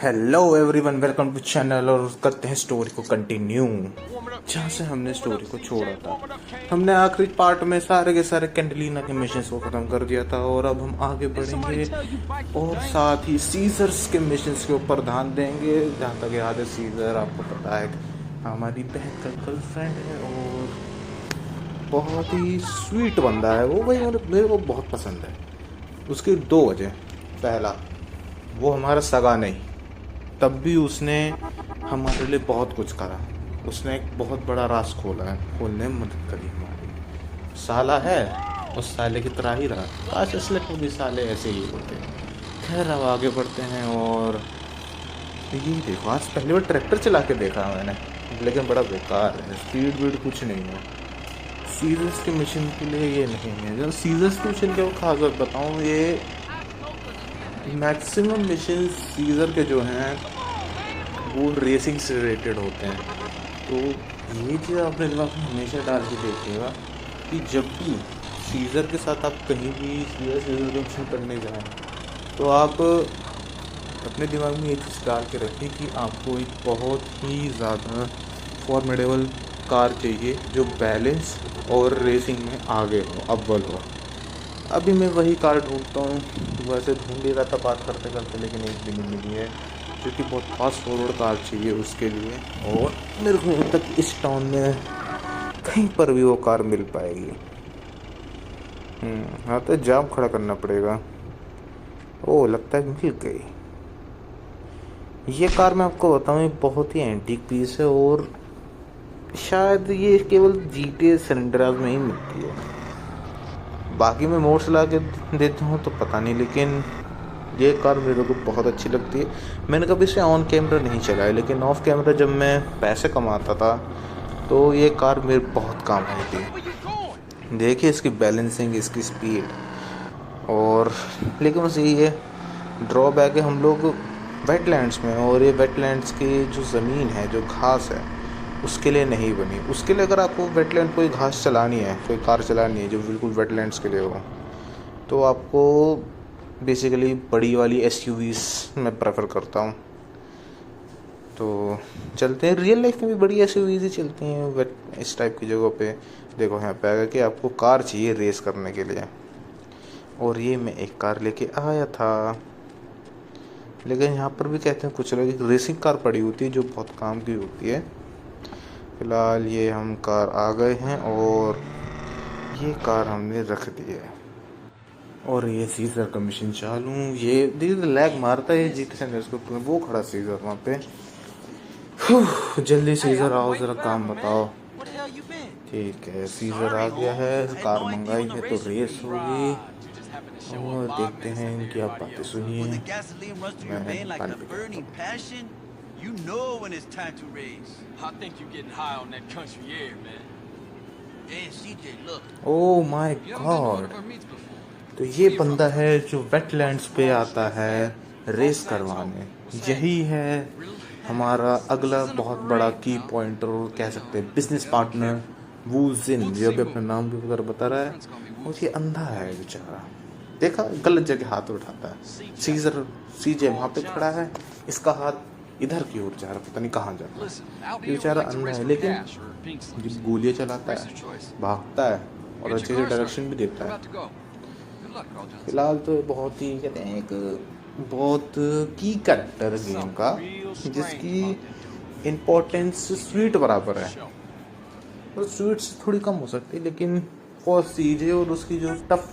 Hello everyone, welcome to channel. और करते हैं स्टोरी को कंटिन्यू जहाँ से हमने स्टोरी को छोड़ा था। हमने आखिरी पार्ट में सारे के सारे कैंडलिना के मिशंस को ख़त्म कर दिया था और अब हम आगे बढ़ेंगे और साथ ही सीजर्स के मिशंस के ऊपर ध्यान देंगे। जहाँ तक याद है, सीजर आपको पता है हमारी बहन का गर्लफ्रेंड है और बहुत ही स्वीट बंदा है वो भाई। मेरे को बहुत पसंद है। उसकी दो वजह। पहला, वो हमारा सगा नहीं, तब भी उसने हमारे लिए बहुत कुछ करा। उसने एक बहुत बड़ा राज खोला है, खोलने में मदद करी हमारी। साला है, उस साले की तरह ही रहा। काश असले को भी साले ऐसे ही होते। खैर, अब आगे बढ़ते हैं। और ये देखो, आज पहली बार ट्रैक्टर चला के देखा मैंने, लेकिन बड़ा बेकार है। स्पीड वीड कुछ नहीं है। सीजर्स के मिशन के लिए ये नहीं है। जब सीजर्स के मिशन के खास बात बताऊँ, ये मैक्सिमम मिशन सीजर के जो हैं वो रेसिंग से रिलेटेड होते हैं। तो ये चीज़ अपने दिमाग में हमेशा डाल के देखिएगा कि जब भी सीज़र के साथ आप कहीं भी सीजर मिशन करने जाएं, तो आप अपने दिमाग में ये चीज़ डाल के रखिए कि आपको एक बहुत ही ज़्यादा फॉर्मेडेबल कार चाहिए जो बैलेंस और रेसिंग में आगे हो, अव्वल हो। अभी मैं वही कार ढूंढता हूँ। वैसे ढूंढ ही रहा था बात करते करते, लेकिन एक भी नहीं मिली है, क्योंकि बहुत फास्ट फॉरवर्ड कार चाहिए उसके लिए। और मेरे को यहाँ तक इस टाउन में कहीं पर भी वो कार मिल पाएगी। हाँ, तो जाम खड़ा करना पड़ेगा। ओ, लगता है मिल गई। ये कार मैं आपको बताऊँ, बहुत ही एंटीक पीस है और शायद ये केवल GTA सैंड्रेआस में ही मिलती है। बाकी मैं मोड्स ला के देता हूँ तो पता नहीं, लेकिन ये कार मेरे को बहुत अच्छी लगती है। मैंने कभी इसे ऑन कैमरा नहीं चलाया, लेकिन ऑफ कैमरा जब मैं पैसे कमाता था तो ये कार मेरे बहुत काम आई थी। देखिए इसकी बैलेंसिंग, इसकी स्पीड। और लेकिन बस यही है, ड्रॉबैक है, हम लोग वेटलैंड्स में, और ये वेटलैंड्स की जो ज़मीन है, जो घास है, उसके लिए नहीं बनी। उसके लिए अगर आपको वेटलैंड कोई घास चलानी है, कोई कार चलानी है जो बिल्कुल वेटलैंड्स के लिए हो, तो आपको बेसिकली बड़ी वाली SUVs मैं प्रेफर करता हूँ। तो चलते हैं। रियल लाइफ में भी बड़ी SUVs ही चलती हैं इस टाइप की जगहों पे। देखो यहाँ पे आएगा कि आपको कार चाहिए रेस करने के लिए, और ये मैं एक कार लेके आया था। लेकिन यहाँ पर भी कहते हैं कुछ लोग रेसिंग कार पड़ी होती है जो बहुत काम की होती है। फिलहाल ये हम कार आ गए हैं और ये कार हमने रख दी है और ये सीजर का मशीन चालू। ये धीरे लैग मारता है GTA सैंड्रेआस को। वो खड़ा सीजर वहाँ पे। जल्दी सीजर आओ, ज़रा काम बताओ। ठीक है, सीजर आ गया है, कार मंगाई है तो रेस होगी। और देखते हैं इनकी आप बातें सुनिए। मैं पानी पी लेता हूँ। You know when it's time to race. I think you're getting high on that country air, man. Hey, CJ, look. Oh my God! तो ये बंदा है जो वेटलैंड्स पे आता है रेस करवाने। यही है हमारा अगला बहुत बड़ा की पॉइंटर, और कह सकते हैं बिजनेस पार्टनर, वू जिन, जो भी अपना नाम भी वगैरह बता रहा है। और ये अंधा है बेचारा। देखा, गलत जगह हाथ उठाता है। CJ वहाँ पे खड़ा है, इसका हाथ इधर की ओर जा रहा, पता नहीं कहाँ जा रहा है। बेचारा अंधा है, लेकिन गोलियाँ चलाता है, भागता है और अच्छे से डायरेक्शन भी देता है। फिलहाल तो बहुत ही कहते हैं एक बहुत की कैरेक्टर है गेम का, जिसकी इम्पोर्टेंस स्वीट बराबर है। और स्वीट से थोड़ी कम हो सकती है, लेकिन फॉर CJ और उसकी जो टफ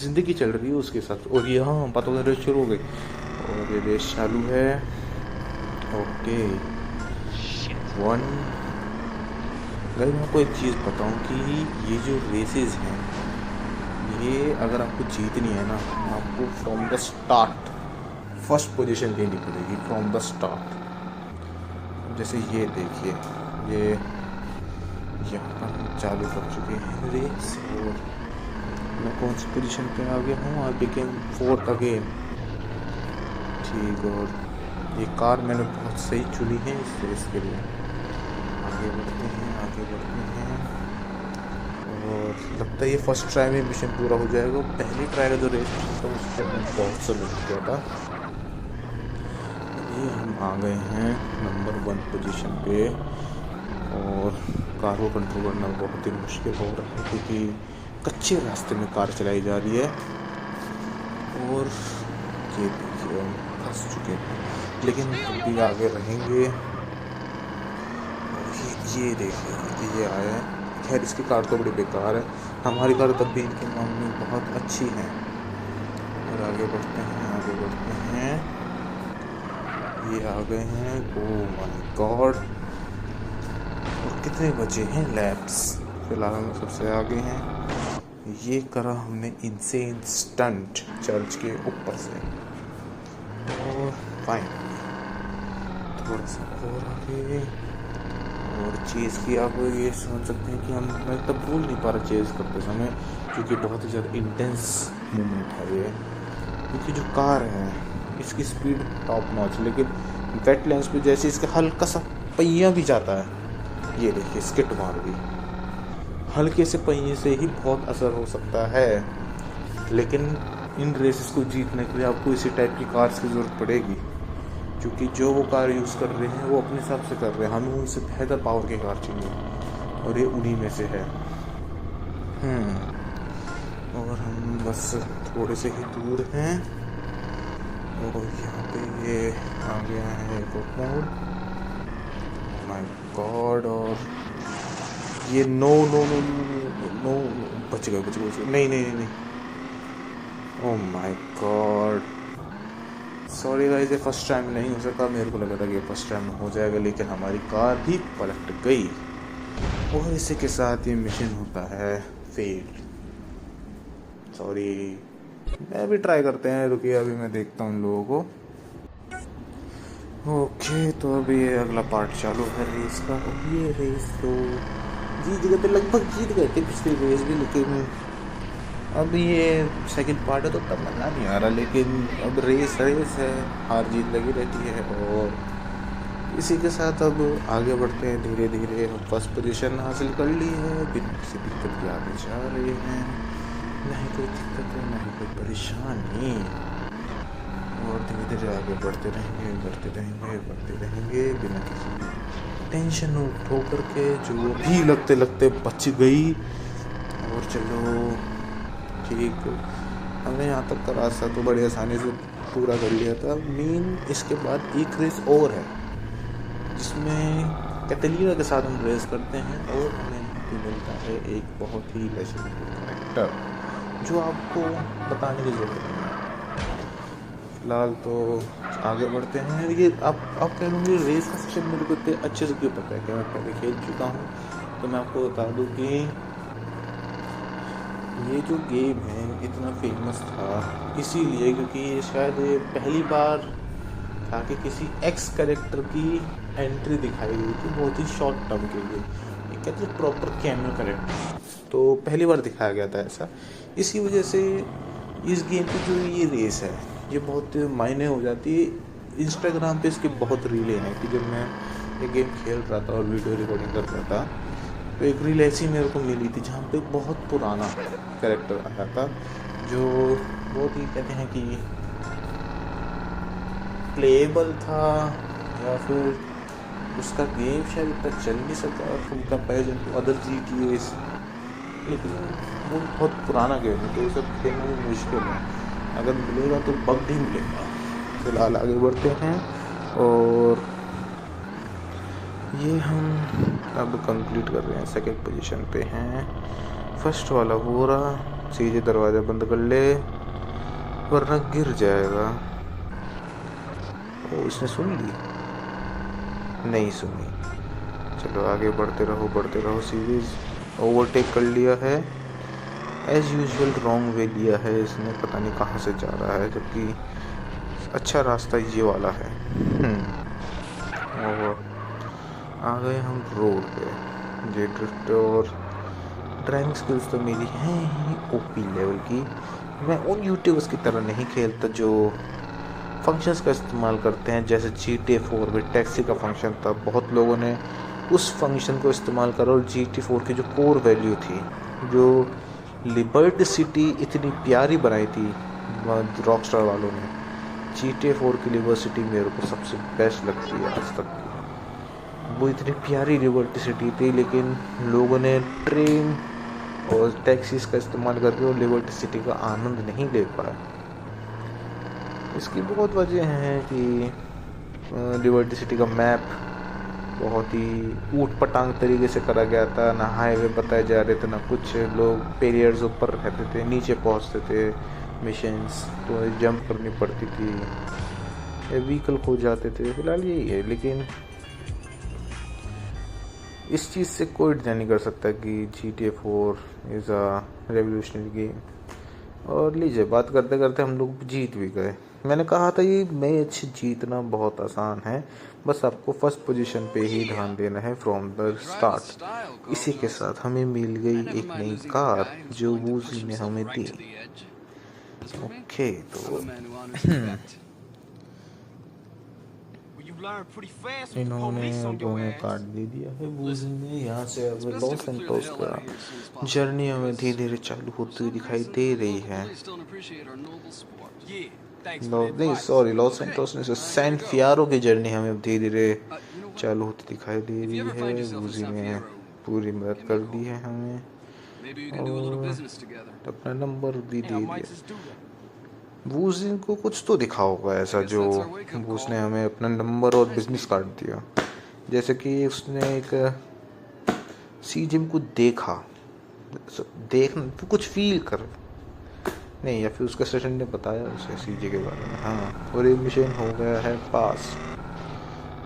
जिंदगी चल रही है उसके साथ। और ये हाँ, पता नहीं रेस शुरू हो गई और ये रेस चालू है। ओके, 1 गई। मैं आपको एक चीज़ बताऊँ कि ये जो रेसेस हैं, ये अगर आपको जीतनी है ना, आपको from the start first position लेनी पड़ेगी, फ्रॉम द स्टार्ट। जैसे ये देखिए, ये यहाँ पर हम चालू कर चुके हैं रेस और मैं कौन सी पोजीशन पे आ गया हूँ, आई बिकेम 4th अगेन। ठीक, और ये कार मैंने बहुत सही चुनी है इस रेस के लिए। आगे बढ़ते हैं, आगे बढ़ते हैं। और लगता है ये फर्स्ट ट्राई में मिशन पूरा हो जाएगा। पहली ट्राई का जो रेस था उससे मैं बहुत समय हो गया था। आ गए हैं नंबर 1 पोजीशन पे और कार को कंट्रोल करना बहुत ही मुश्किल हो रहा है क्योंकि कच्चे रास्ते में कार चलाई जा रही है और ये देखिए हम फंस चुके हैं, लेकिन तब भी आगे रहेंगे। ये देखिए ये आया है। खैर इसकी कार तो बड़ी बेकार है, हमारी कार तब भी इनके मामले में बहुत अच्छी है। और आगे बढ़ते हैं, आगे बढ़ते हैं। ये आ गए हैं, ओह माय गॉड। और कितने बचे हैं लैप्स? फिलहाल हम सबसे आगे हैं। ये करा हमने इनसेन स्टंट चर्च के ऊपर से। और फाइन, थोड़ा सा और आगे और चेज़ की। आप ये समझ सकते हैं कि मैं तब भूल नहीं पा रहा चेज़ करते समय, क्योंकि बहुत ही ज़्यादा इंटेंस मूवमेंट है ये। क्योंकि जो कार है इसकी स्पीड टॉप नॉच, लेकिन वेटलैंड्स पे जैसे इसका हल्का सा पहिया भी जाता है, ये देखिए स्किट मार भी, हल्के से पहिए से ही बहुत असर हो सकता है। लेकिन इन रेसेस को जीतने के लिए आपको इसी टाइप की कार्स की ज़रूरत पड़ेगी, क्योंकि जो वो कार यूज़ कर रहे हैं वो अपने हिसाब से कर रहे हैं। हमें उनसे बेहतर पावर की कार चाहिए और ये उन्हीं में से है। और हम बस थोड़े से ही दूर हैं और यहाँ पे ये आ गया है एक मोड। माय गॉड, और ये no no no no no, बच गए बच गए। नहीं नहीं नहीं, oh my God, sorry guys, ये फर्स्ट टाइम नहीं हो सका। मेरे को लगा था कि फर्स्ट टाइम हो जाएगा, लेकिन हमारी कार भी पलट गई और इसी के साथ ये मिशन होता है फेल। सॉरी, मैं भी ट्राई करते हैं। रुकिए अभी मैं देखता हूँ उन लोगों को। ओके, तो अभी ये अगला पार्ट चालू है रेस का। ये रेस तो जीत गए थे, लगभग जीत गए थे पिछली रेस भी, लेकिन अब ये सेकंड पार्ट है तो तब मज़ा नहीं आ रहा। लेकिन अब रेस है, हार जीत लगी रहती है। और इसी के साथ अब आगे बढ़ते हैं धीरे धीरे। हम फर्स्ट पोजीशन हासिल कर ली है, बिना किसी दिक्कत के आगे जा रहे हैं। नहीं कोई दिक्कत है, नहीं कोई परेशानी, और धीरे धीरे आगे बढ़ते रहेंगे बढ़ते रहेंगे बढ़ते रहेंगे बिना किसी टेंशन उठो करके, जो भी लगते लगते बच गई। और चलो ठीक, हमने यहाँ तक का रास्ता तो बड़ी आसानी से पूरा कर लिया था। मेन इसके बाद एक रेस और है जिसमें कैटलीना के साथ हम रेस करते हैं और हमें मिलता है एक बहुत ही लेजेंडरी कैरेक्टर जो आपको बताने की ज़रूरत नहीं है। फिलहाल तो आगे बढ़ते हैं। ये आप कह लूँगी रेस का सेक्शन मेरे को इतने अच्छे से क्यों पता है कि मैं पहले खेल चुका हूँ। तो मैं आपको बता दूँ कि ये जो गेम है इतना फेमस था इसीलिए क्योंकि ये शायद पहली बार था कि किसी एक्स कैरेक्टर की एंट्री दिखाई गई थी, बहुत ही शॉर्ट टर्म के लिए। ये कहते हैं प्रॉपर कैमियो कैरेक्टर, तो पहली बार दिखाया गया था ऐसा। इसी वजह से इस गेम की जो ये रेस है ये बहुत मायने हो जाती है। इंस्टाग्राम पे इसकी बहुत रीलें हैं कि जब मैं ये गेम खेल रहा था और वीडियो रिकॉर्डिंग कर रहा था तो एक रील ऐसी मेरे को मिली थी जहाँ पे बहुत पुराना कैरेक्टर आया था जो बहुत ही कहते हैं कि प्लेएबल था, या फिर उसका गेम शायद इतना चल नहीं सकता from comparison to other GTAs, लेकिन वो बहुत पुराना गेम है तो उसे खेलना भी मुश्किल है। अगर मिलेगा तो बग ही मिलेगा। फिलहाल आगे बढ़ते हैं और ये हम अब कंप्लीट कर रहे हैं, सेकंड पोजीशन पे हैं। फर्स्ट वाला हो रहा, सीधे दरवाज़ा बंद कर ले वरना गिर जाएगा। ओ, इसने सुन ली? नहीं सुनी। चलो आगे बढ़ते रहो। सीरीज ओवरटेक कर लिया है, एज यूजुअल रॉन्ग वे लिया है इसने, पता नहीं कहाँ से जा रहा है, जबकि अच्छा रास्ता ये वाला है। और आ गए हम रोड पे। ये ड्रिफ्ट और ड्राइविंग स्किल्स तो मेरी हैं ही OP लेवल की। मैं उन यूट्यूबर्स की तरह नहीं खेलता जो फंक्शंस का इस्तेमाल करते हैं, जैसे GTA 4 में टैक्सी का फंक्शन था। बहुत लोगों ने उस फंक्शन को इस्तेमाल करा और GTA 4 की जो कोर वैल्यू थी, जो लिबर्टी सिटी इतनी प्यारी बनाई थी रॉकस्टार वालों ने, GTA 4 की लिबर्टी सिटी मेरे को सबसे बेस्ट लगती है आज तक की। वो इतनी प्यारी लिबर्टी सिटी थी, लेकिन लोगों ने ट्रेन और टैक्सीज का इस्तेमाल करके वो लिबर्टी सिटी का आनंद नहीं ले पाया। इसकी बहुत वजह हैं कि लिबर्टी सिटी का मैप बहुत ही ऊट पटांग तरीके से करा गया था, ना हाईवे बताए जा रहे थे, ना कुछ। लोग पेरियर्स ऊपर रहते थे, नीचे पहुंचते थे, मिशंस तो जंप करनी पड़ती थी, व्हीकल खो जाते थे। फिलहाल यही है, लेकिन इस चीज़ से कोई डिनाई नहीं कर सकता कि GTA 4 is a revolutionary game. और लीजिए, बात करते करते हम लोग जीत भी गए। मैंने कहा था ये मैच जीतना बहुत आसान है, बस आपको फर्स्ट पोजीशन पे ही ध्यान देना है फ्रॉम द स्टार्ट। इसी के साथ हमें मिल गई एक नई कार जो वूजी ने हमें दी। ओके, तो इन्होंने हमें कार्ड दे दिया है वूजी ने। यहाँ से अब लॉस सैंटोस का जर्नी हमें धीरे धीरे चालू होती हुई दिखाई दे रही है। नहीं सॉरी, लॉस सैंटोस ने सैन फियारो की जर्नी हमें धीरे धीरे चालू होती दिखाई दे रही है। वूजी ने पूरी मदद कर दी है हमें और अपना नंबर भी दे दिया। वूजी को कुछ तो दिखा होगा ऐसा जो उसने हमें अपना नंबर और बिजनेस कार्ड दिया। जैसे कि उसने एक सी जिम को देखना तो कुछ फील कर नहीं, या फिर उसका सेशन ने बताया उसे सीजी के बारे में। हाँ, और एक मिशन हो गया है पास।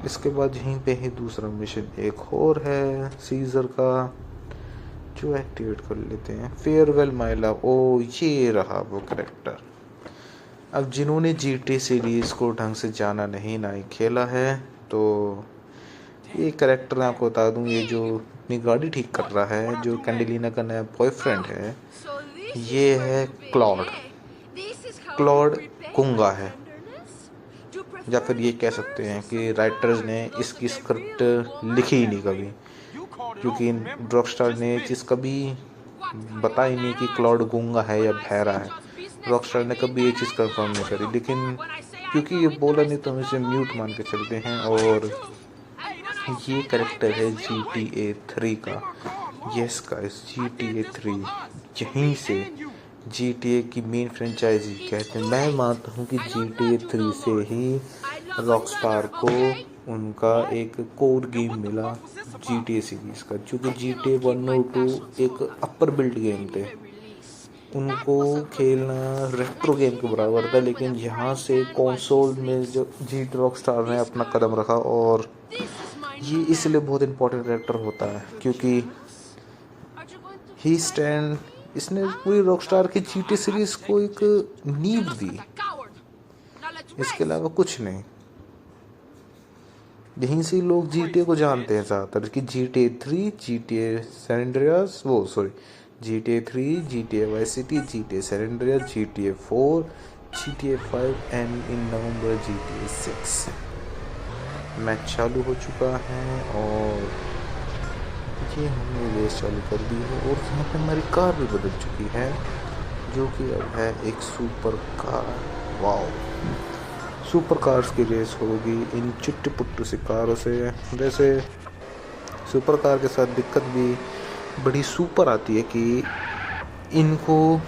इसके बाद यहीं पे ही दूसरा मिशन एक और है सीजर का, जो एक्टिवेट कर लेते हैं। Farewell my love. ओ, ये रहा वो कैरेक्टर। अब जिन्होंने GTA सीरीज को ढंग से जाना नहीं ना ही खेला है, तो ये कैरेक्टर मैं आपको बता दूं, ये जो अपनी गाड़ी ठीक कर रहा है, जो कैंडेलिना का नया बॉयफ्रेंड है, ये है क्लॉड गुंगा है। या फिर ये कह सकते हैं कि राइटर्स ने इसकी स्क्रिप्ट लिखी ही नहीं कभी, क्योंकि रॉकस्टार ने ये चीज़ कभी बताई नहीं कि क्लॉड गुंगा है या बहरा है। रॉकस्टार ने कभी ये चीज़ कंफर्म नहीं करी, लेकिन क्योंकि ये बोला नहीं तो हम इसे म्यूट मान के चलते हैं। और ये कैरेक्टर है GTA 3 का। यस गाइस, GTA 3 यहीं से GTA की मेन फ्रेंचाइजी कहते हैं। मैं मानता हूँ कि GTA 3 से ही रॉकस्टार को उनका एक कोर गेम मिला GTA सीरीज का, क्योंकि GTA 1 और 2 एक अपर बिल्ड गेम थे, उनको खेलना रेट्रो गेम के बराबर था। लेकिन यहाँ से कंसोल में जो रॉकस्टार ने अपना कदम रखा, और ये इसलिए बहुत इम्पोर्टेंट कैरेक्टर होता है क्योंकि इसने पूरी रॉकस्टार की GTA सीरीज को एक नींव दी, इसके अलावा कुछ नहीं। यहीं से लोग GTA को जानते हैं ज़्यादातर कि GTA 3, GTA San Andreas, GTA 3, GTA Vice City, GTA San Andreas, GTA 4, GTA 5 and in November GTA 6। Match चालू हो चुका है और ये हमने रेस चालू कर दी है, और यहाँ पे हमारी कार भी बदल चुकी है, जो कि अब है एक super car. Wow, super cars की रेस होगी इन चुट्टू पुट्टू सी कारों से। वैसे सुपर कार के साथ दिक्कत भी बड़ी सुपर आती है कि इनको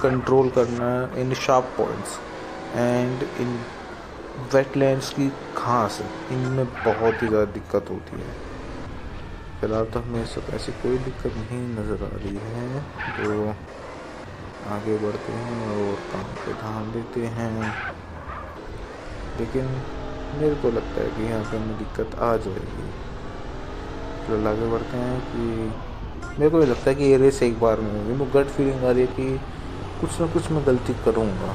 कंट्रोल करना इन शार्प पॉइंट्स एंड इन वेटलैंड्स की घास, इनमें बहुत ही ज़्यादा दिक्कत होती है। फिलहाल तो हमें सब ऐसी कोई दिक्कत नहीं नज़र आ रही है, तो आगे बढ़ते हैं और काम पे ध्यान देते हैं। लेकिन मेरे को लगता है कि यहाँ पे हमें दिक्कत आ जाएगी। फिलहाल आगे बढ़ते हैं कि मेरे को लगता है कि ये रेस एक बार में होगी। मुझे गट फीलिंग आ रही है कि कुछ ना कुछ मैं गलती करूँगा,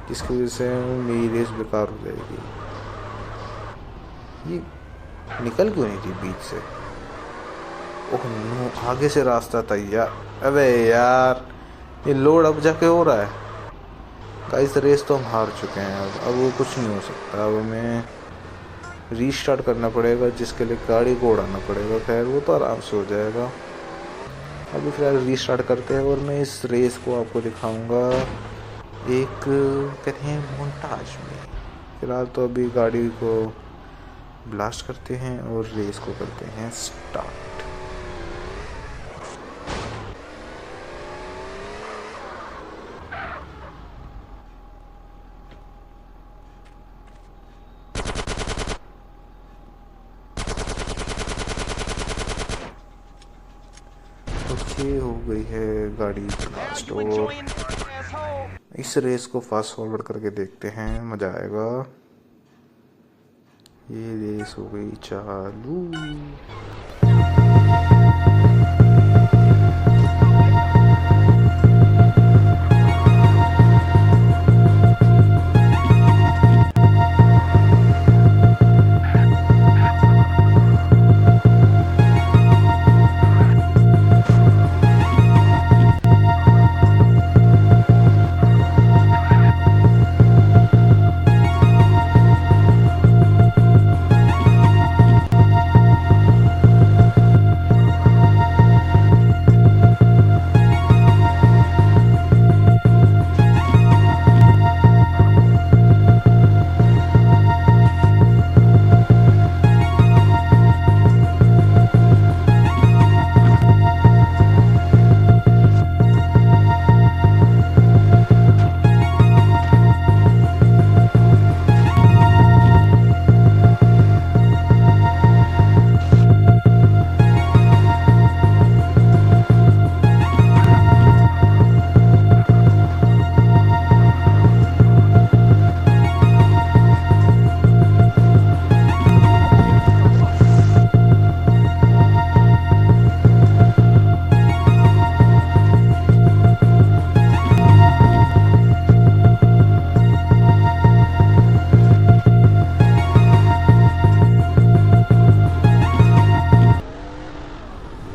जिसकी वजह से मेरी रेस बेकार हो जाएगी। ये निकल क्यों नहीं थी बीच से? ओह नो, आगे से रास्ता था यार। अबे यार, ये लोड अब जाके हो रहा है। गाइस, रेस तो हम हार चुके हैं। अब वो कुछ नहीं हो सकता। अब हमें रीस्टार्ट करना पड़ेगा, जिसके लिए गाड़ी को उड़ाना पड़ेगा। खैर, वो तो आराम से हो जाएगा। अभी फिलहाल रीस्टार्ट करते हैं और मैं इस रेस को आपको दिखाऊंगा एक कहते हैं मोन्टाज में। फिलहाल तो अभी गाड़ी को ब्लास्ट करते हैं और रेस को करते हैं स्टार्ट। ओके, हो गई है गाड़ी ब्लास्ट और इस रेस को फास्ट फॉरवर्ड करके देखते हैं, मज़ा आएगा। ये रेस हो गई चालू।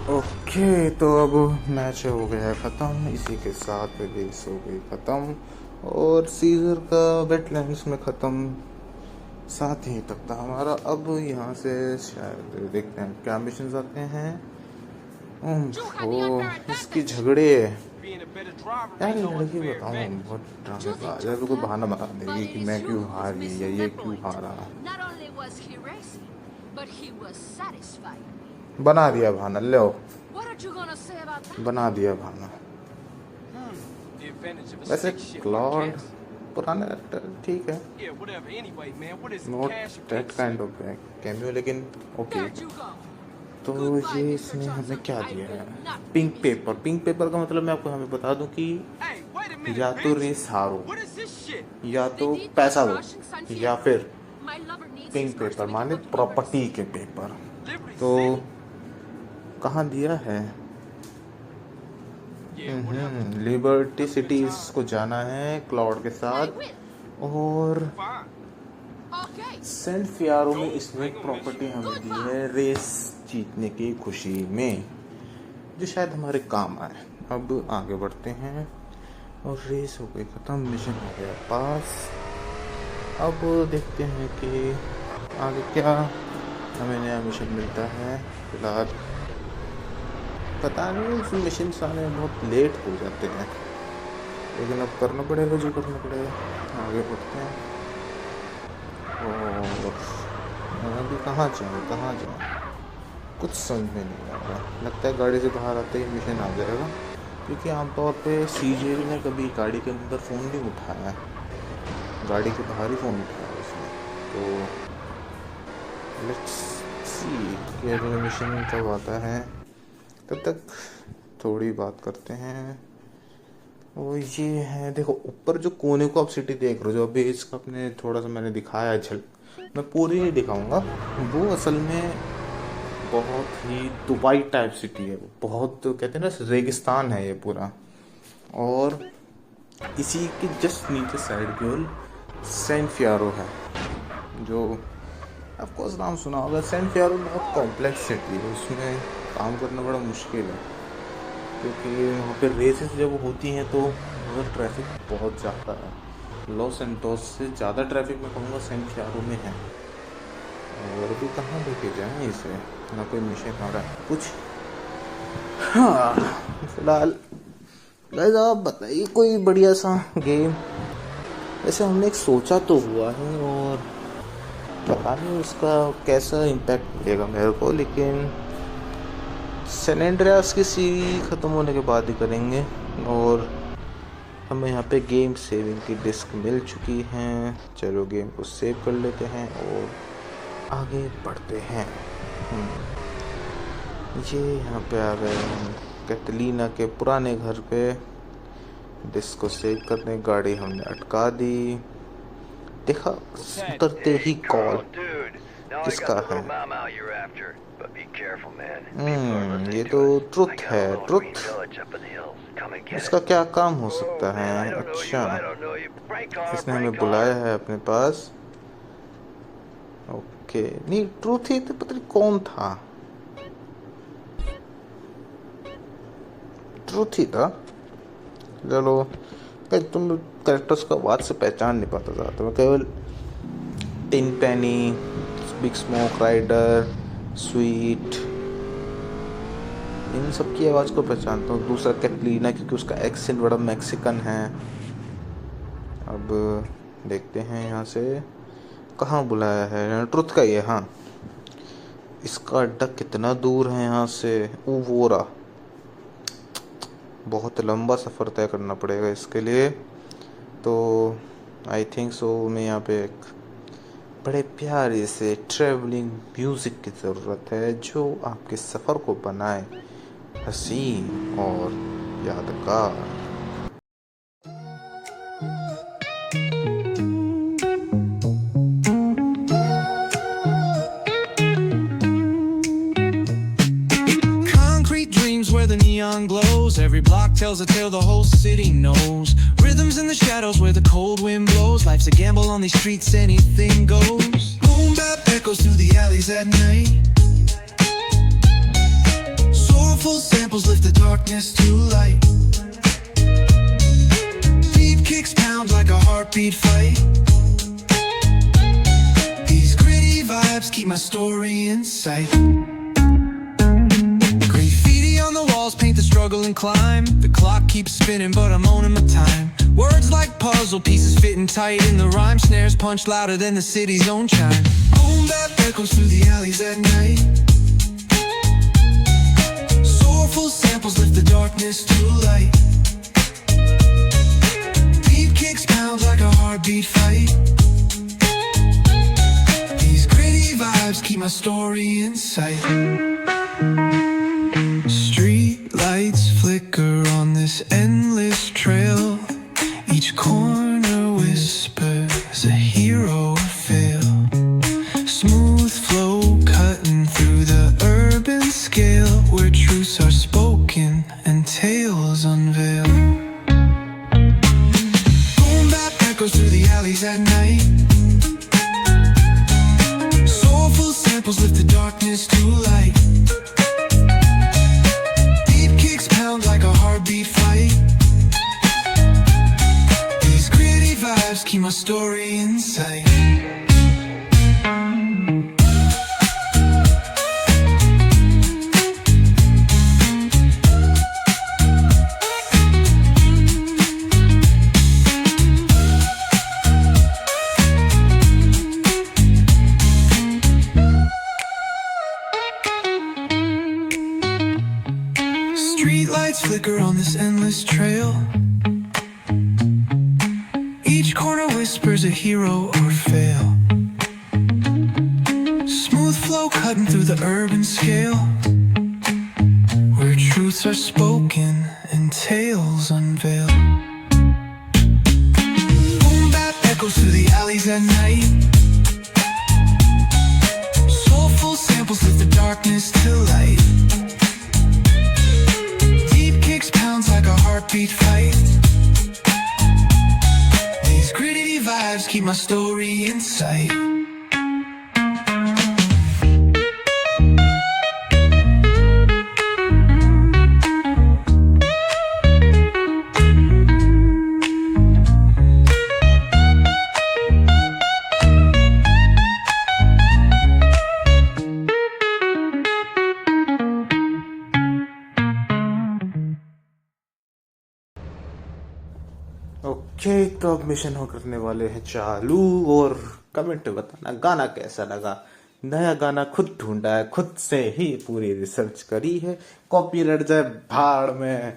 ओके, तो अब मैच हो गया ख़त्म। इसी के साथ रेस हो गई ख़त्म और सीजर का वेटलैंड्स में ख़त्म। 7 ही तक था हमारा। अब यहाँ से शायद देखते हैं क्या मिशन आते हैं। ओ, इसकी झगड़े यार, लड़की बताऊँ बहुत ड्रामेबाज है। कोई बहाना बता देगी कि मैं क्यों हारी या ये क्यों हारा। बना दिया बहाना, ले आओ। बना दिया बहाना। वैसे क्लॉड पुराना एक्टर ठीक है, not that kind of cameo, लेकिन ओके। तो ये इसने हमें क्या दिया है? Pink paper. पिंक पेपर का मतलब मैं आपको हमें बता दूं कि या तो रेस हारो, या तो पैसा दो, या फिर पिंक पेपर माने प्रॉपर्टी के पेपर। तो कहाँ दिया है? लिबर्टी सिटीज को जाना है क्लाउड के साथ और सेंट फियारो में इसने प्रॉपर्टी हमें दी है रेस जीतने की खुशी में, जो शायद हमारे काम आए। अब आगे बढ़ते हैं और रेस हो गई ख़त्म, मिशन हो गया पास। अब देखते हैं कि आगे क्या हमें नया मिशन मिलता है। फिलहाल पता नहीं, इस मिशन आने में बहुत लेट हो जाते हैं, लेकिन अब करना पड़ेगा जो करना पड़ेगा। आगे बढ़ते हैं और अभी कहाँ जाऊँ कुछ समझ में नहीं आ रहा। लगता है गाड़ी से बाहर आते ही मिशन आ जाएगा, क्योंकि आमतौर पे सीजे ने कभी गाड़ी के अंदर फ़ोन नहीं उठाया, गाड़ी के बाहर ही फ़ोन उठाया उसने। तो लेट्स सी कि अगला मिशन कब आता है। तब तक थोड़ी बात करते हैं। वो ये है, देखो ऊपर जो कोने को आप सिटी देख रहे हो, जो अभी इसका अपने थोड़ा सा मैंने दिखाया झलक, मैं पूरी नहीं दिखाऊंगा। वो असल में बहुत ही दुबई टाइप सिटी है, बहुत कहते हैं ना रेगिस्तान है ये पूरा। और इसी के जस्ट नीचे साइड की ओर सेंट फियारो है, जो ऑफकोर्स नाम सुना होगा। सेंट फियारो बहुत कॉम्प्लेक्स सिटी है, उसमें काम करना बड़ा मुश्किल है, क्योंकि वहाँ पे रेसेस जब होती हैं तो वहाँ ट्रैफिक बहुत ज़्यादा है। लॉस एंटोस से ज़्यादा ट्रैफिक मैं कहूँगा सेंट फियारो में है। और अभी कहाँ लेके जाएँ इसे, ना कोई मिशन आ रहा है कुछ। हाँ, फिलहाल गाइस आप बताइए कोई बढ़िया सा गेम वैसे हमने एक सोचा तो हुआ है और पता नहीं उसका कैसा इम्पैक्ट मिलेगा मेरे को, लेकिन सैन एंड्रियास की सीरीज ख़त्म होने के बाद ही करेंगे। और हमें यहाँ पे गेम सेविंग की डिस्क मिल चुकी हैं। चलो गेम को सेव कर लेते हैं और आगे बढ़ते हैं। ये यहाँ पे आ गए हम कैटलीना के पुराने घर पे। डिस्क को सेव करने गाड़ी हमने अटका दी। देखा उतरते ही कॉल किसका है? ये तो ट्रुथ है। ट्रुथ, इसका क्या काम हो सकता है? अच्छा, इसने हमें बुलाया है अपने पास। ओके, नहीं ट्रुथ ही तो पता नहीं कौन था। ट्रुथ ही था। चलो, तुम कैरेक्टर्स का आवाज से पहचान नहीं पाता था, तो मैं केवल टिन पेनी, बिग स्मोक राइडर, स्वीट, इन सब की आवाज़ को पहचानता हूँ। दूसरा कैटलीना, क्योंकि उसका एक्सेंट बड़ा मैक्सिकन है। अब देखते हैं यहाँ से कहाँ बुलाया है। ट्रुथ का ये, हाँ, इसका अड्डा कितना दूर है यहाँ से? उवोरा, बहुत लंबा सफ़र तय करना पड़ेगा इसके लिए। तो आई थिंक सो मैं यहाँ पे एक बड़े प्यारे से ट्रैवलिंग म्यूज़िक की ज़रूरत है जो आपके सफ़र को बनाए हसीन और यादगार। Where the neon glows, every block tells a tale the whole city knows. Rhythms in the shadows where the cold wind blows. Life's a gamble on these streets, anything goes. Boom bap echoes through the alleys at night. Soulful samples lift the darkness to light. Beat kicks pound like a heartbeat fight. These gritty vibes keep my story in sight. Paint the struggle and climb. The clock keeps spinning, but I'm owning my time. Words like puzzle pieces fitting tight in the rhyme. Snares punch louder than the city's own chime. Boom bap echoes through the alleys at night. Soulful samples lift the darkness to light. Beat kicks pound like a heartbeat fight. These gritty vibes keep my story in sight. Street lights flicker on this endless trail. Each corner whispers a hero or fail. Smooth flow cutting through the urban scale, where truths are spoken and tales unveil. Boom bap echoes through the alleys at night. Soulful samples lift the darkness to light. Like a heartbeat fight. These gritty vibes keep my story in sight. Streetlights flicker on this endless trail. Each corner whispers a hero or fail. Smooth flow cutting through the urban scale, where truths are spoken and tales unveil. Boom bap echoes through the alleys at night. Soulful samples lift the darkness to light. Pounds like a heartbeat fight. These gritty vibes keep my story in sight. Okay, तो अब mission हो करने वाले हैं चालू। और comment में बताना गाना कैसा लगा। नया गाना खुद ढूंढा है, खुद से ही पूरी रिसर्च करी है। कॉपीराइट जाए भाड़ में,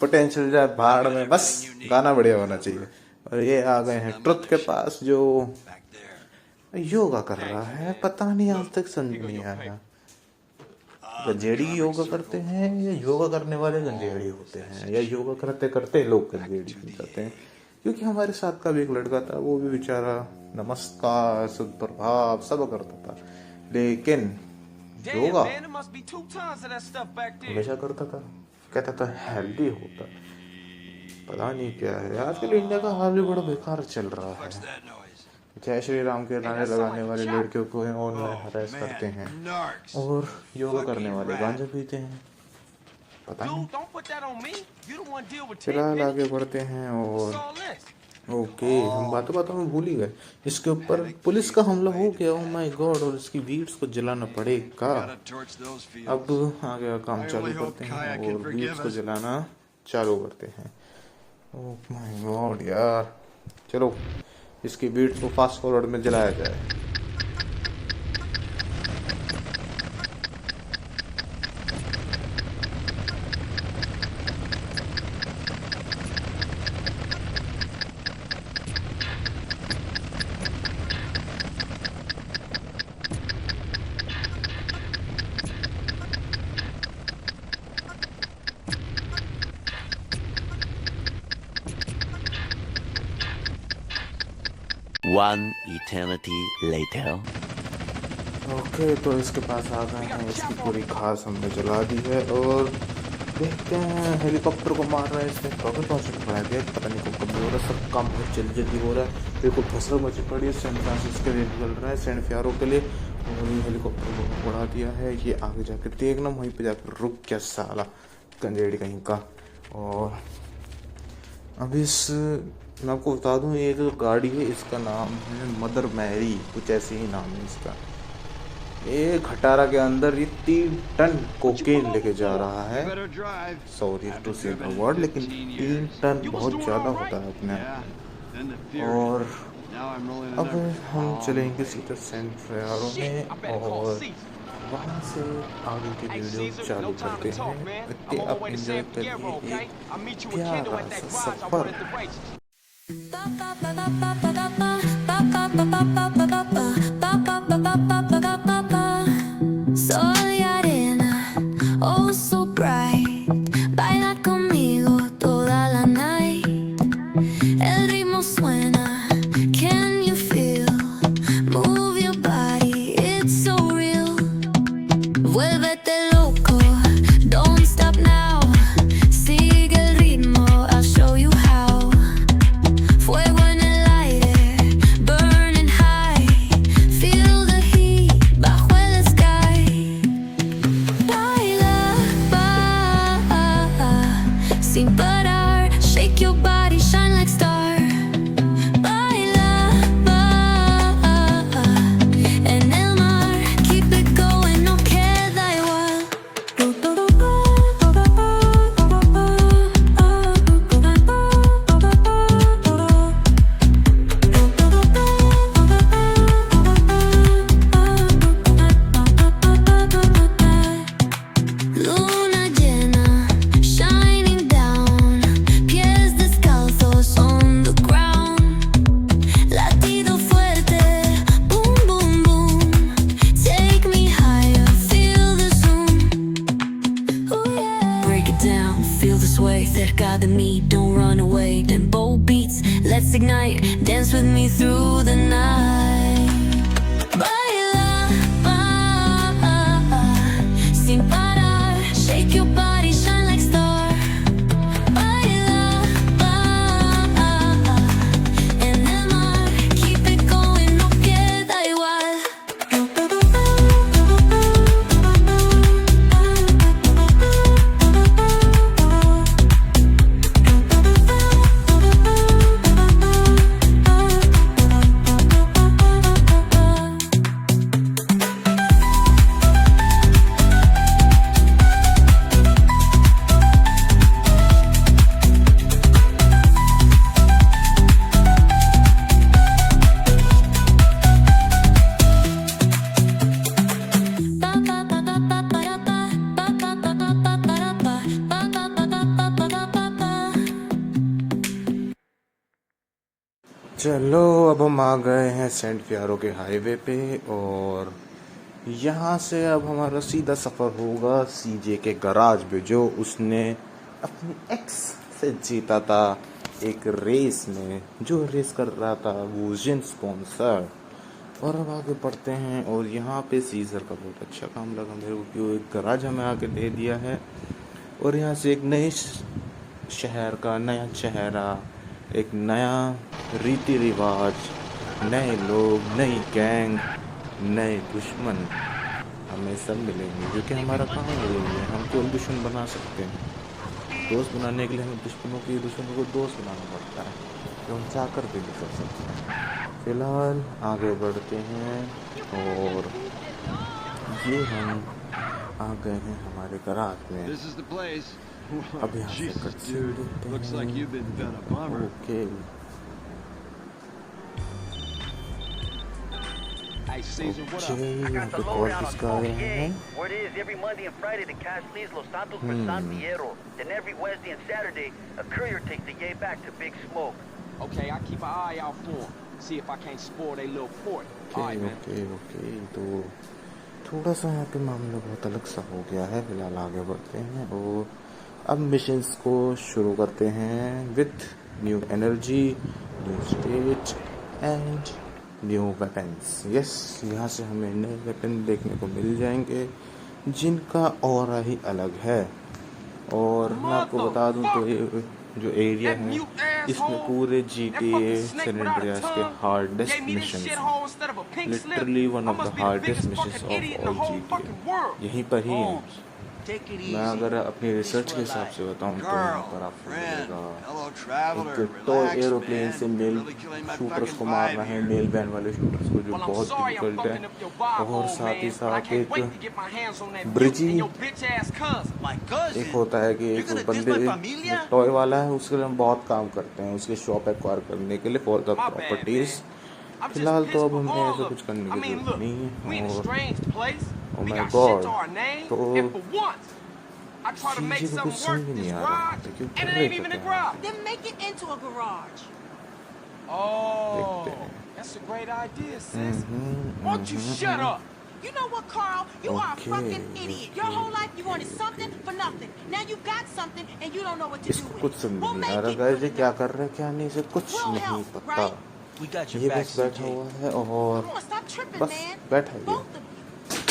पोटेंशियल जाए भाड़ में, बस गाना बढ़िया होना चाहिए। और ये आ गए हैं ट्रुथ के पास जो योगा कर रहा है। पता नहीं आज तक समझ नहीं आया, गंजेड़ी योगा करते हैं या योगा करने वाले गंजेड़ी होते हैं, या योगा करते करते लोग गंजेड़ी बन जाते हैं। क्योंकि हमारे साथ का भी एक लड़का था, वो भी बेचारा नमस्कार सुप्रभात सब करता था, लेकिन योगा हमेशा करता था, कहता था हेल्दी होता। पता नहीं क्या है, आजकल इंडिया का हाल भी बड़ा बेकार चल रहा है। जय श्री राम के गाने लगाने वाले लड़कियों को ऑनलाइन हरास करते हैं और योगा करने वाले गांजा पीते हैं। पता नहीं, फिलहाल आगे बढ़ते हैं। और ओके, हम बातों में भूल ही गए, इसके ऊपर पुलिस का हमला हो गया। ओह माय गॉड, और इसकी वीड्स को जलाना पड़ेगा। अब आगे का काम चालू करते हैं और वीड्स को जलाना चालू करते हैं। ओह माय गॉड यार, चलो इसकी वीड्स को फास्ट फॉरवर्ड में जलाया जाए। One eternity later. ओके, तो इसके पास आ गए हैं। इसकी पूरी खास हमने जला दी है और देखते हैं हेलीकॉप्टर को मार रहा है इसने। रॉकेट लॉन्चर पड़ा है, पता नहीं कब हो रहा है, सब काम बहुत जल्दी जल्दी हो रहा है। बिल्कुल फसल मची पड़ी है, सैन फ्रांसिस्को के लिए निकल रहा है, सैन फ्यारो के लिए। और ये हेलीकॉप्टर को उड़ा दिया है। ये आगे जाकर देखना, वहीं पे जाकर रुक गया साला गंजेड़ी कहीं का। और अभी मैं आपको बता दूं, ये जो गाड़ी है इसका नाम है मदर मैरी, कुछ ऐसे ही नाम है इसका। ये खटारा के अंदर ये 3 टन कोकेन लेके जा रहा है। सॉरी टू से द वर्ड, लेकिन 3 टन बहुत ज़्यादा होता है अपने। और अब हम चलेंगे सीधा सैन फ्रांसिस्को में और वहाँ से आगे की वीडियो चालू करते हैं। इतने आप एंजॉय करिए एक प्यारा सा सफर। Soy arena, oh so bright. Baila conmigo toda la night. El ritmo suena, can you feel? Move your body, it's so real. Vuélvete loco, don't stop now. Sigue el ritmo, I'll show you how. Fuego en el aire, burning high. चलो अब हम आ गए हैं Saint फियारो के highway पे और यहाँ से अब हमारा सीधा सफ़र होगा सीजे के गराज पे, जो उसने अपनी एक्स से जीता था एक रेस में। जो रेस कर रहा था वो जिन स्पॉन्सर। और अब आगे बढ़ते हैं और यहाँ पे सीजर का बहुत अच्छा काम लगा मेरे को कि वो एक गराज हमें आके दे दिया है और यहाँ से एक नए शहर का नया चेहरा, एक नया रीति रिवाज, नए लोग, नई गैंग, नए दुश्मन हमें सब मिलेंगे, क्योंकि हमारा काम मिलेंगे। हम कौन दुश्मन बना सकते हैं? दोस्त बनाने के लिए हमें दुश्मनों को दोस्त बनाना पड़ता है, जो हम चाह कर भी नहीं कर सकते। फिलहाल आगे बढ़ते हैं और ये हम आ गए हैं हमारे गराज में। This is the place. अब यहाँ से Jesus, कच्चे dude. देखते Looks like you've been हैं। a bummer. Okay Hey, Caesar, what up? Okay, I यहाँ got पे the कॉल lowdown on किसका आ रहा Smoky है? A. Word is every Monday and Friday the cash leaves Los Santos for San Fierro. Then every Wednesday and Saturday a courier takes the yay back to Big Smoke. Okay, I keep an eye out for him. See if I can't spoil their little port. All right, man. Okay okay, तो थोड़ा सा यहाँ पे मामला बहुत अलग सा हो गया है। फिलहाल आगे बढ़ते हैं और अब मिशंस को शुरू करते हैं with new energy, new state and new weapons. Yes, यहाँ से हमें नए वेपन देखने को मिल जाएंगे जिनका ऑरा ही अलग है। और मैं आपको बता दूं तो ये जो एरिया है इसमें पूरे GTA सैन एंड्रियास के hardest mission, literally one of the hardest missions of all GTA यहीं पर ही है। मैं अगर अपनी रिसर्च के हिसाब से बताऊं तो यहाँ पर आपको मिलेगा एक टॉय एरोप्लेन से मेल शूटर्स को मारना है, मेल बैन वाले शूटर्स को, जो बहुत डिफिकल्ट है। और साथ ही साथ एक ब्रिजी, एक होता है कि एक बंदे टॉय वाला है, उसके लिए हम बहुत काम करते हैं उसके शॉप एक्वायर करने के लिए फॉर द प्रॉपर्टीज। फिलहाल तो अब हमें ऐसा कुछ करने की जरूरत नहीं है। और Oh my God, तो चीज़ें को कुछ समझ नहीं आ रहा है, क्यों कर रहे थे क्या? Then make it into a garage. Oh, that's a great idea, sis. Why don't you shut up? You know what, Carl? You are a Okay, fucking idiot. Your whole life you wanted something for nothing. Now you got something and you don't know what to do इसको with कुछ it. समझ We'll नहीं आ make रहा it. Guys, ये क्या कर रहे हैं क्या नहीं, इसे कुछ We'll नहीं help, पता। right? We got your ये back, बस बैठा CJ. हुआ है और Come on, stop tripping, बस man. बैठा ही है Both of you.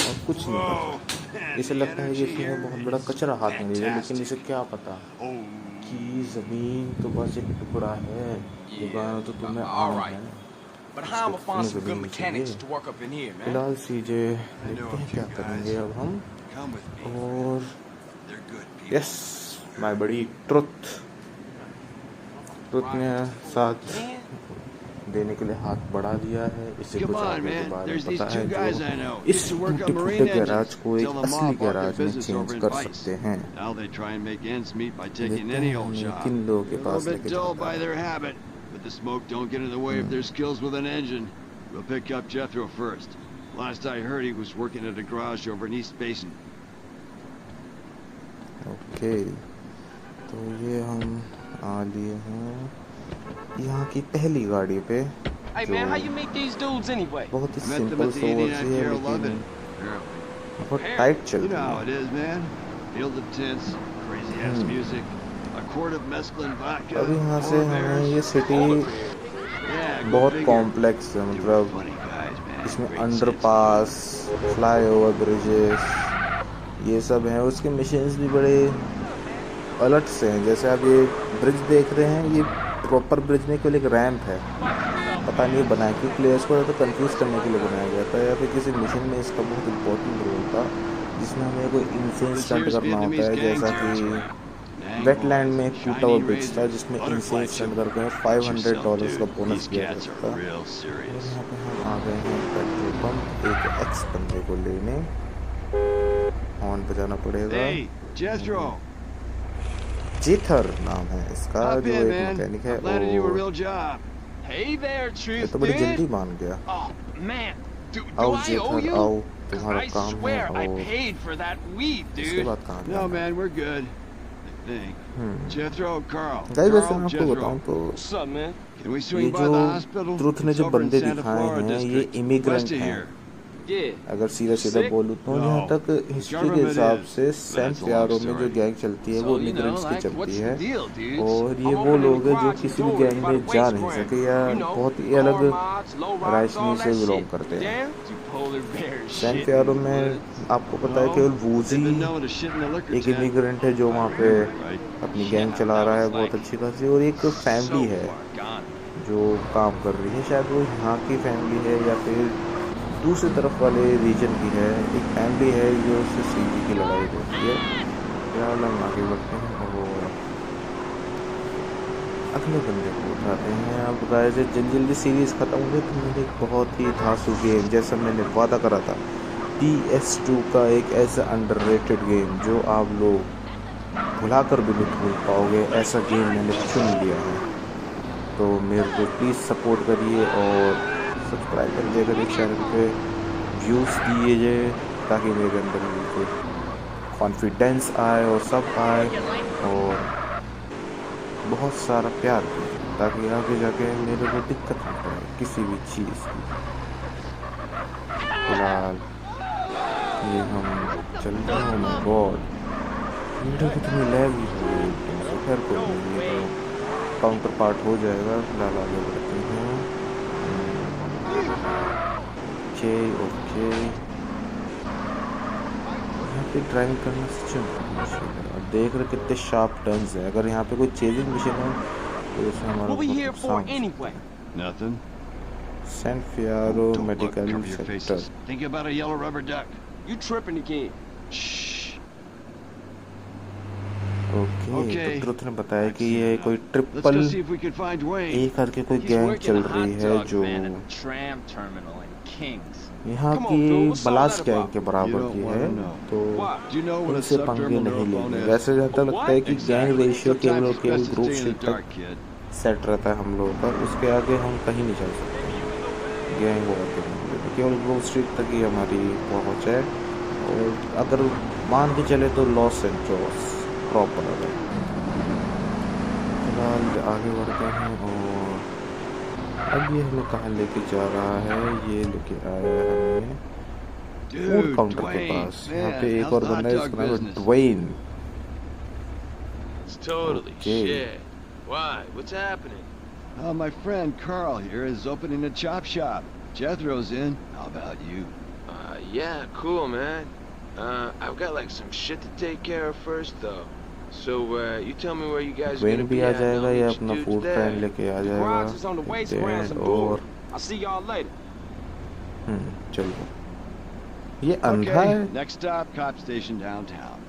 और कुछ नहीं पता। इसे लगता है कि इसने बहुत बड़ा कचरा हाथ में लिया, लेकिन इसे क्या पता कि ज़मीन तो बस एक टुकड़ा है, उगाना तो तुम्हें आम है। But how am I find some good mechanics to work up in here, man? फिलहाल सीजे देखते हैं क्या करेंगे अब हम। Come with me. और They're good people. Yes, my बड़ी ट्रुथ ने साथ देने के लिए हाथ बढ़ा दिया है। इससे Come कुछ on, आगे के man. बारे There's में these पता है two guys I जो know. इस Used to work on टूटे marine फूटे गैराज engines. को एक Till the असली mob bought their गैराज में business चेंज over in कर Vice. सकते हैं। Now they try and make ends meet by देखते taking any हैं old हमें job. किन लोगों के They're a पास little लेके bit dull जाता by है। their habit, but the smoke don't get in the way of their skills with an engine. We'll pick up Jethro first. Last I heard, he was working at a garage over in East Basin. Okay, तो ये हम आ लिए हैं यहाँ की पहली गाड़ी पे, Hey, man, how you meet these dudes anyway? बहुत ही Met them simple at the सोच 89 है Pier 11. लेकिन Apparently. बहुत टाइट चल You know रही how है। it is, man. Field of tents, crazy ass music, a quart of mescaline vodka. अभी यहाँ से 4 हमें bears. ये सिटी Yeah, go बहुत figure. कॉम्प्लेक्स है, They were मतलब funny guys, man. इसमें Great अंडरपास, फ्लाईओवर ब्रिजेस, ये सब हैं। उसके मिशंस भी बड़े अलग से हैं। जैसे आप ये ब्रिज देख रहे हैं, ये प्रॉपर ब्रिज नहीं, केवल एक रैंप है। पता नहीं बनाया क्यों, प्लेयर्स को तो कंफ्यूज करने के लिए बनाया गया था, या फिर किसी मिशन में इसका बहुत इंपॉर्टेंट रोल था जिसमें हमें कोई इंसेन स्टंट करना होता है। जैसा कि वेटलैंड में एक टूटा हुआ ब्रिज था जिसमें इंसेन स्टंट करके $500 का बोनस दिया These cats जाता are था। real और serious. यहाँ पे हम आ गए हैं पेट्रोल पंप, एक एक्स बंदे को लेने। हॉर्न बजाना पड़ेगा। Hey, Jethro. जेथर नाम है इसका, Hop जो in, एक man. मैकेनिक है। I've landed you a और real job. Hey there, ये Truth तो बड़ी Dude. जल्दी मान गया। Oh, man. Do आओ I owe जेथर you? आओ, तुम्हारा I काम है। swear I और paid for that weed, इसके dude. बाद कहाँ No, जाना है? man, we're good. think. Jethro, Carl. Guys वैसे Carl, मैं आपको Jethro. बताऊं तो What's up, man? Can we ये swing by जो the hospital? ट्रुथ ने It's जो over in बंदे Santa दिखाए Flora हैं ये district, इमिग्रेंट west of हैं। here. Yeah. अगर सीधा सीधा Sick? बोलूँ तो No. जहाँ तक हिस्ट्री के Government हिसाब is, से but San that's a long Fierro में जो story. गैंग चलती है So, वो you know, इमिग्रेंट्स की like, चलती what's है the deal, dudes? और ये I'm वो opening लोग हैं जो garage किसी भी doors गैंग by में the जा waste नहीं ground. सके या You know, बहुत ही car अलग mods, low riders, राइशनी all से that बिलोंग shit. करते हैं। Damn, you polar bear San shit Fierro in the में woods. आपको पता है केवल Woozie They've been known to shit in the liquor एक tent. इमिग्रेंट है जो वहाँ पे Right. अपनी गैंग चला रहा है बहुत अच्छी खासी, और एक फैमिली है जो काम कर रही है, शायद वो यहाँ की फैमिली है या फिर दूसरी तरफ वाले रीजन की है। एक फैमिली है जो उससे सीजी की लड़ाई होती है। फिलहाल हम आगे बढ़ते हैं और अगले बंदे को उठाते हैं। अब गाइस जल्दी जल्दी सीरीज़ ख़त्म हो गई तो मैंने एक बहुत ही धांसू गेम, जैसा मैंने वादा करा था, PS2 का एक ऐसा अंडररेटेड गेम जो आप लोग भुला कर भी नहीं भूल पाओगे, ऐसा गेम मैंने चुन लिया है। तो मेरे को प्लीज़ सपोर्ट करिए और सब्सक्राइब कर दिया करिए चैनल पे, व्यूज़ दीजिए ताकि मेरे अंदर बिल्कुल कॉन्फिडेंस आए और सब आए, और बहुत सारा प्यार दीजिए ताकि आगे जाके मेरे को दिक्कत ना पड़े किसी भी चीज़ की। फिलहाल ये हम चल रहे हैं। माय गॉड, वीडियो कितनी लैग हो रही है, खैर कोई नहीं, ये तो काउंटर पार्ट हो जाएगा। फिलहाल आगे बढ़ते हैं। ओके यहाँ पे ड्राइविंग करना सच में मुश्किल है। और देख रहे कितने शार्प टर्न्स है। अगर यहाँ पे कोई चेजिंग मिशन हो तो उसमें हमारा What we here बहुत for नुकसान। anyway? Nothing. सैन फियारो Don't look, medical cover your sector. faces. Think about a yellow rubber duck. You tripping again? Shh. Okay Okay. तो ट्रुथ ने बताया कि ये कोई Let's triple go see if we can find Dwayne. ए करके कोई He's गैंग working चल a रही hot है dog जो man at the tram terminal in Kings. यहाँ Come on, की dude, what's all बलास that gang about? के You बराबर don't की wanna है, know. तो What? Do you know what a उनसे पंगे subterminal नहीं neurophone लेंगे। is? वैसे ज़्यादा लगता है कि गैंग Exactly. रेशियो केवल और Sometimes केवल it's best to group stay in sheet the dark, तक kid. सेट रहता है हम लोगों का, उसके आगे हम कहीं नहीं चल सकते। गैंग वॉर के मामले में केवल ग्रुप स्ट्रीट तक ही हमारी पहुँच है, और अगर मान के चले तो लॉस एंजल्स प्रॉपर है। फिलहाल आगे बढ़ते हैं और अब ये हमें कहाँ लेके जा रहा है। ये लेके आया है हमें फूड Dude, काउंटर के Dwayne, पास। यहाँ man, पे एक how's और the बंदा hot है, dog इसका नाम है business? Dwayne. It's totally Okay. shit. Why? What's happening? My friend Carl here is opening a chop shop. Jethro's in. How about you? Yeah, cool, man. I've got like some shit to take care of first, though. So, you tell me where you guys are Dwayne gonna भी be आ at. जाएगा, I'll ये meet you अपना dudes food there. Train लेके आ The garage is on the जाएगा। waste देखते ground हैं some और booze. I'll see y'all later. चलो ये अंधा Okay, है। next stop, cop station downtown.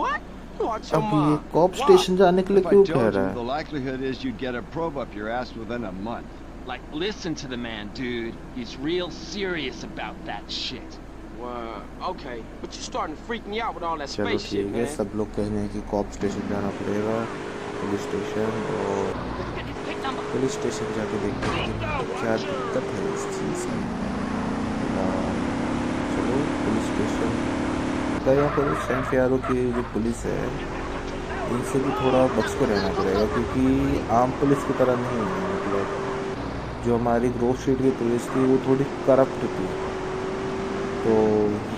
What? You are your अब ये mom. Corp Why? स्टेशन जाने के लिए If I क्यों told कह you, रहा the है? likelihood is you'd get a probe up your ass within a month. Like, listen to the man, dude. He's real serious about that shit. Wow. Okay, but you starting to freak me out with all that चलो space shit, ठीक है, man. सब लोग कह रहे हैं कि corp station जाना पड़ेगा, पुलिस स्टेशन, और पुलिस स्टेशन जाके देखते हैं कि क्या दिक्कत है इस चीज़ में। चलो पुलिस स्टेशन का, यहाँ पर सैन फियारो की जो पुलिस है इनसे भी थोड़ा बच के रहना पड़ेगा, क्योंकि आम पुलिस की तरह नहीं है। मतलब जो हमारी ग्रोव स्ट्रीट की पुलिस थी वो थोड़ी करप्ट थी, तो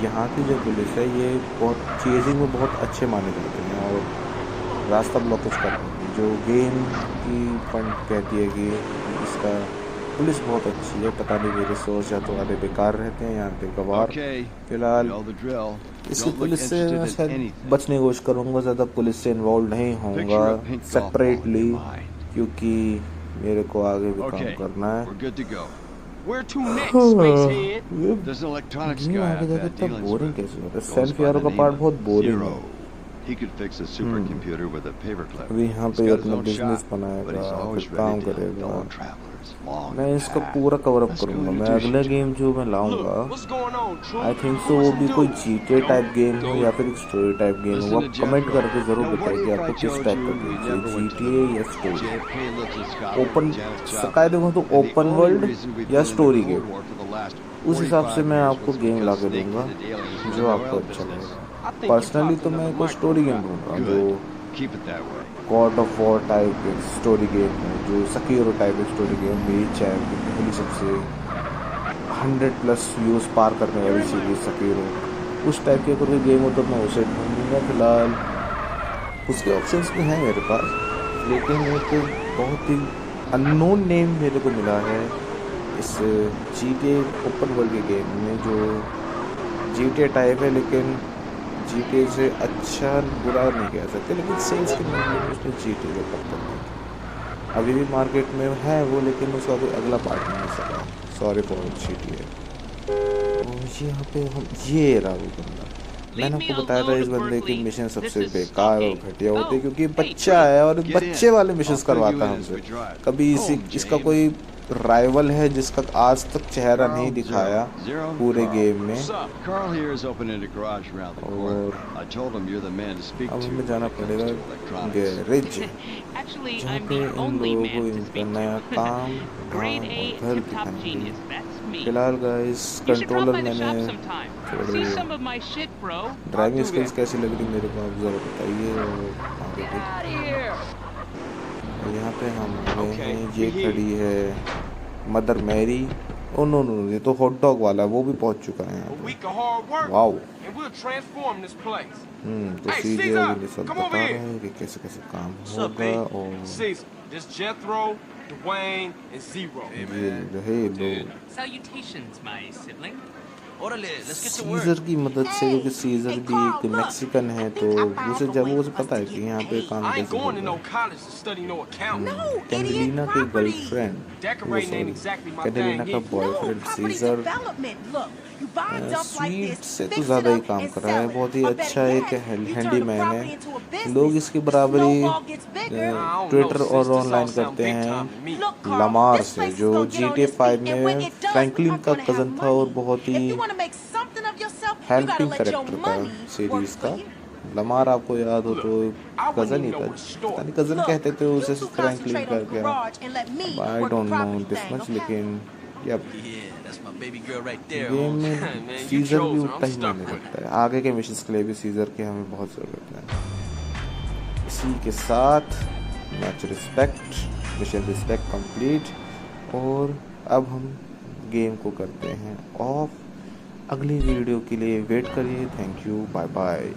यहाँ की जो पुलिस है ये बहुत चेजिंग में बहुत अच्छे माने जाते हैं और रास्ता ब्लॉकेज करते हैं। जो गेम की पॉइंट कहती है कि इसका पुलिस बहुत अच्छी है, पता नहीं मेरे सोच या तो आधे बेकार रहते हैं यहाँ पे गवार। Okay, फिलहाल know the drill. इसकी Don't look पुलिस से interested मैं in शायद anything. बचने की कोशिश करूँगा, ज़्यादा पुलिस से इन्वॉल्व नहीं Picture होऊंगा a pink golf ball in separately, your mind. क्योंकि मेरे को आगे भी काम Okay, करना है। we're good to go. Where to next, spacehead? ये There's an electronics ये guy आगे I've जाके had इतना dealings बोरिंग with. कैसे होता है? Goes सैन by फियारो the का name पार्ट of बहुत बोरिंग Zero. है। He could fix a supercomputer with a paperclip. अभी यहाँ He's पे got his अपना own बिजनेस shop, but बनाएगा, he's always फिर काम ready to help करेगा। fellow travelers along मैं the इसका path. पूरा कवर अप Let's go करूँगा। मैं introduce अगले you to गेम जो मैं लाऊंगा, Look, what's going on, True? I think so वो भी कोई GTA टाइप गेम हो या फिर एक स्टोरी टाइप गेम हो। Listen आप to कमेंट Jethro. करके ज़रूर Now, what बताइए कि if I आपको किस told टाइप का you we गेम never चाहिए, went to GTA the या story. JFK lives in Scotland open with Janis Joplin. सकायदे हो तो And the open only world reason we've या been in the story Cold game, War for the last उस हिसाब से 45 मैं years आपको was game because ला के Snake दूंगा did aliens जो in the आपको oil अच्छा business. लगेगा। I think you personally talked तो to मैं another कोई स्टोरी गेम micro ढूंढ रहा हूँ Good. जो Keep it that way. God of war type story game है, जो सकीरो टाइप स्टोरी गेम बीच है, पहली सबसे 100+ व्यूज़ पार करने वाली सीरीज सकीरो, उस टाइप की अगर कोई गेम हो तो मैं उसे ढूंढूंगा। फिलहाल उसके ऑप्शंस भी हैं मेरे पास, लेकिन एक बहुत ही अननोन नेम मेरे को मिला है इस GTA ओपन वर्ल्ड के गेम में, जो GTA टाइप है, लेकिन GTA से अच्छा बुरा नहीं कह सकते, लेकिन सेल्स के मामले में उसने GTA को टक्कर नहीं की। अभी भी मार्केट में है वो, लेकिन उसका कोई अगला पार्ट नहीं हो सका। Sorry for GTA। और यहाँ पे हम ये रहा वो बंदा, मैंने आपको बताया था इस बंदे के मिशन सबसे बेकार और घटिया होते, क्योंकि बच्चा है और बच्चे वाले मिशंस करवाता है हमसे। कभी इसका कोई राइवल है जिसका आज तक चेहरा नहीं दिखाया पूरे गेम में। और अब हमें जाना पड़ेगा गैरेज, जहाँ पे इन लोगों को इनका नया काम और घर दिखाएंगे। फिलहाल गाइस कंट्रोलर मैंने थोड़े ड्राइविंग स्किल्स कैसी लग रही मेरे को आप ज़रा बताइए। और आगे देखिए, यहाँ पे हम हैं, ये खड़ी है Mother Mary. Oh no no, ये तो हॉट डॉग वाला है, वो भी पहुँच चुका है यहाँ पे। वाओ। तो सीधे अभी सब बता रहे हैं कि कैसे कैसे काम होगा। और ये रहे लोग सीजर की मदद से, क्योंकि सीजर भी एक मैक्सिकन है, तो उसे जब उसे पता है कि यहाँ पे काम कैसे होगा। कैंडेलिना की गर्लफ्रेंड, कैंडेलिना का बॉयफ्रेंड सीजर स्वीट से तो ज़्यादा ही काम कर रहा है, बहुत ही अच्छा एक हैंडीमैन है। लोग इसकी बराबरी ट्विटर और ऑनलाइन करते हैं लमार से, जो GTA 5 में फ्रैंकलिन का कज़न था और बहुत ही हेल्पिंग कैरेक्टर था सीरीज का। लमार आपको याद हो तो कज़न ही था, पता नहीं कज़न कहते थे उसे फ्रैंकलिन करके, I don't know this much, लेकिन गेम में सीजर भी उतना ही मायने रखता है। आगे के मिशंस के लिए भी सीजर की हमें बहुत ज़रूरत है। इसी के साथ match respect, mission respect complete. और अब हम गेम को करते हैं ऑफ। अगली वीडियो के लिए वेट करिए। Thank you, bye bye.